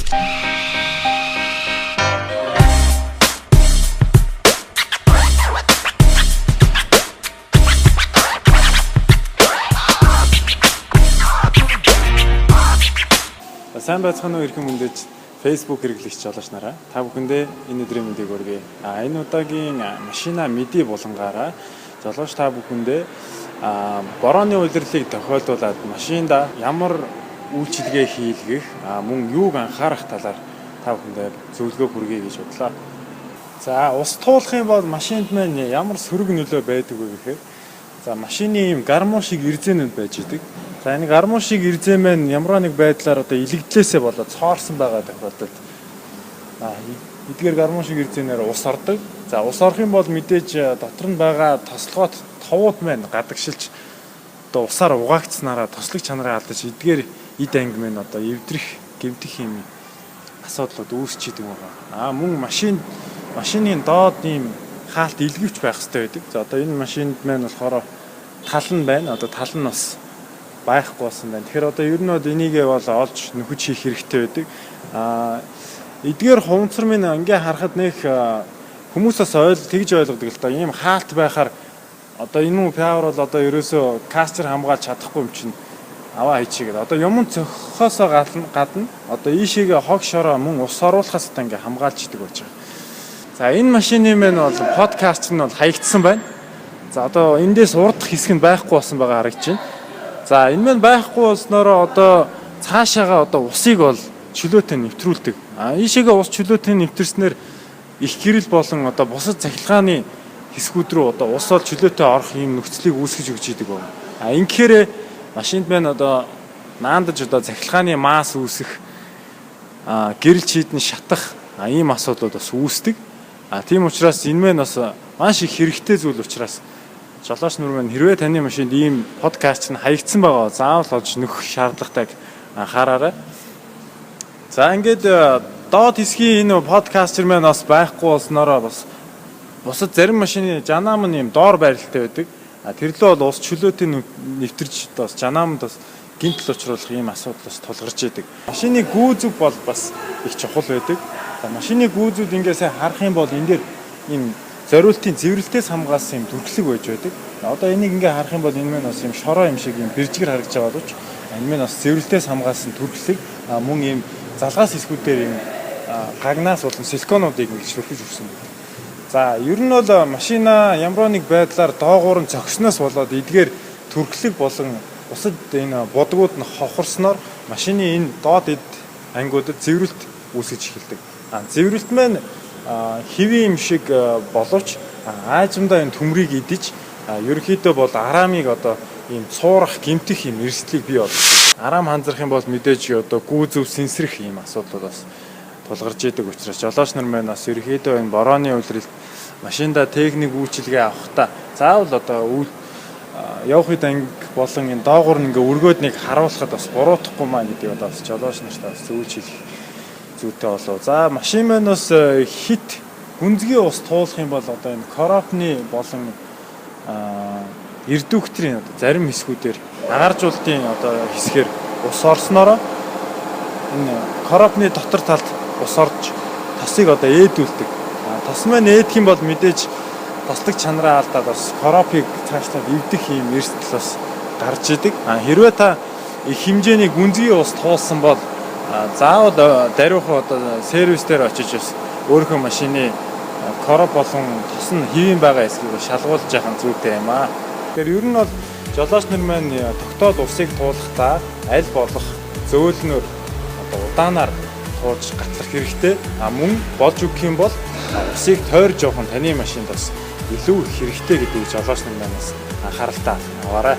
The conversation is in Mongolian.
Сайн байцгаана уу эрхэм хүндэж Facebook хэрэглэгч жолооч нараа. Та бүхэндээ энэ өдрийн мэндийг хүргэе. Энэ удаагийн машина мэдээ булангаараа жолооч та бүхэндээ борооны улирлыг тохиолдуулаад машинда ямар үйлчилгээ хийлгэх, мөн юуг анхаарах талаар та бүхэндээ зөвлөгөө хүргэе гэж бодлоо. За, ус туулах юм бол машинд маань ямар сөрөг нөлөө байдаг вэ гэхээр машины юм гармон шиг ирзэнүүд байж идэг. За энэ гармон шиг ирзэн маань ямар нэг байдлаар одоо илэгдлээсээ болоод цоорсон байгаа тохиолдолд эдгээр гармон шиг ирзэнээр ус ордог. За ус орох юм бол мэдээж дотор нь байгаа тослогоот товууд маань гадагшилж одоо усаар угаагдсанараа тослог чанараа алдаж эдгээр эд анги маань одоо эвдрэх, гэмтэх юм асуудлууд үүсчихэд байгаа. Мөн машины доод ийм хаалт илгэвч байх хэрэгтэй байдаг. За одоо энэ машинд маань болохоор тал нь байна. Одоо тал нь бас байхгүй болсон байна. Тэгэхээр одоо ер нь энийгээ бол олж нөхөж хийх хэрэгтэй байдаг. Эдгээр хувцар минь ингээ харахад нэг хүмүүсээс тэгж ойлгодог л да. Ийм хаалт байхаар одоо энэ павер бол одоо ерөөсөө кастер хамгаалж чадахгүй юм чинь аваа хийчихгээд. Одоо юм цохосоо гадна одоо ийшээгээ хог шороо мөн ус оруулахаас та ингээ хамгаалж идэг болж байгаа. За энэ машины маань бол подкаст нь бол хаягдсан байна. За одоо эндээс урдах хэсэг нь байхгүй болсон байгаа харагдаж байна. За энэ маань байхгүй болсноороо одоо цаашаага одоо усыг бол чөлөөтэй нэвтрүүлдэг. Ийшээгээ ус чөлөөтэй нэвтэрснээр их гэрэл болон одоо бусад цахилгааны хэсгүүд рүү одоо ус бол чөлөөтэй орох юм нөхцөлийг үүсгэж өгч идэг байна. Ингэхээр машинд маань одоо наандаж одоо цахилгааны мас үүсэх гэрэл чийдэн шатах ийм асуудлууд бас үүсдэг. Тийм учраас энэ маань бас маш их хэрэгтэй зүйл учраас жолооч нар маань хэрвээ таны машинд ийм подкаст нь хаягдсан байгаа заавал олж нөхөх шаардлагатайг анхаараарай. За ингээд доод хэсгийн энэ подкастер маань бас байхгүй болсноороо бас бусад зарим машины жанаам нь ийм доор байралтай байдаг. Тэрлөө бол ус чөлөөтэй нэвтэрч бас жанаамд бас гинтл учруулах ийм асуудал бас тулгарч идэг. Машины гүйцэв бол бас их чухал байдаг. Машины гүйцүүд ингээ сайн харах юм бол энэ дээр ийм зориултын цэвэрлэлтээс хамгаалсан юм дүрслэг байж байдаг. Одоо энийг ингээ харах юм бол энэ маань бас юм шороо юм шиг юм бэржгэр харагдаж байгаа боловч энэ маань бас цэвэрлэлтээс хамгаалсан дүрслэг мөн ийм залгаас хэсгүүдээр ийм гагнаас болон силиконуудыг ингэж шүрхэж өгсөн байдаг. За ер нь бол машина ямар нэг байдлаар доогуур нь зогсноос болоод эдгээр түрхлэг болон бусад энэ бодгууд нь хохорсноор машины энэ доод эд ангиудад цэвэрлэлт үүсгэж эхэлдэг. Цэвэрлэлт маань хэвийн юм шиг боловч аажимдаа энэ төмрийг идэж ерөнхийдөө бол араамыг одоо ийм цуурах, гэмтэх юм эрсдлийг бий болгодог. Араам ханзрах юм бол мэдээж одоо гүйцэв сэнсрэх ийм асуудлууд бас тулгарч идэг учраас жолооч нар маань бас ерөнхийдөө энэ борооны улиралд машинда техник үйлчилгээ авахдаа заавал одоо явахд анги болон энэ доогуур ингээ өргөөд нэг харуулхад бас буруутахгүй маа гэдэг одоо бас жолооч нартаа бас зөвлөж хэлэх зүйтэй болов. За машин маань бас хит гүнзгий ус туулах юм бол одоо энэ коропны болон эрдүгтрийн одоо зарим хэсгүүдээр агаржуулалтын одоо хэсгээр ус орсноороо энэ коропны дотор талд ус орж тосыг одоо ээдүүлдэг. Тос маань ээдэх юм бол мэдээж тослог чанараа алдаад бас коропыг цаашлаад эвдэх юм эрсдэл бас гарч идэг. Хэрвээ та их хэмжээний гүнзгий ус туулсан бол заавал даруйх одоо сервис дээр очиж бас өөрийнхөө машины короп болон тос нь хэвэн байгаа эсэхийг шалгуулж яхан зүйтэй юм аа. Тэгэхээр ер нь бол жолооч нар маань тогтоод усыг туулахдаа аль болох зөөлнөр одоо удаанаар тууж гатлах хэрэгтэй. Мөн болж өгөх юм бол усыг тойрж явах нь таны машинд бас илүү хэрэгтэй гэдгийг жолооч нар маань анхааралтай аваарай.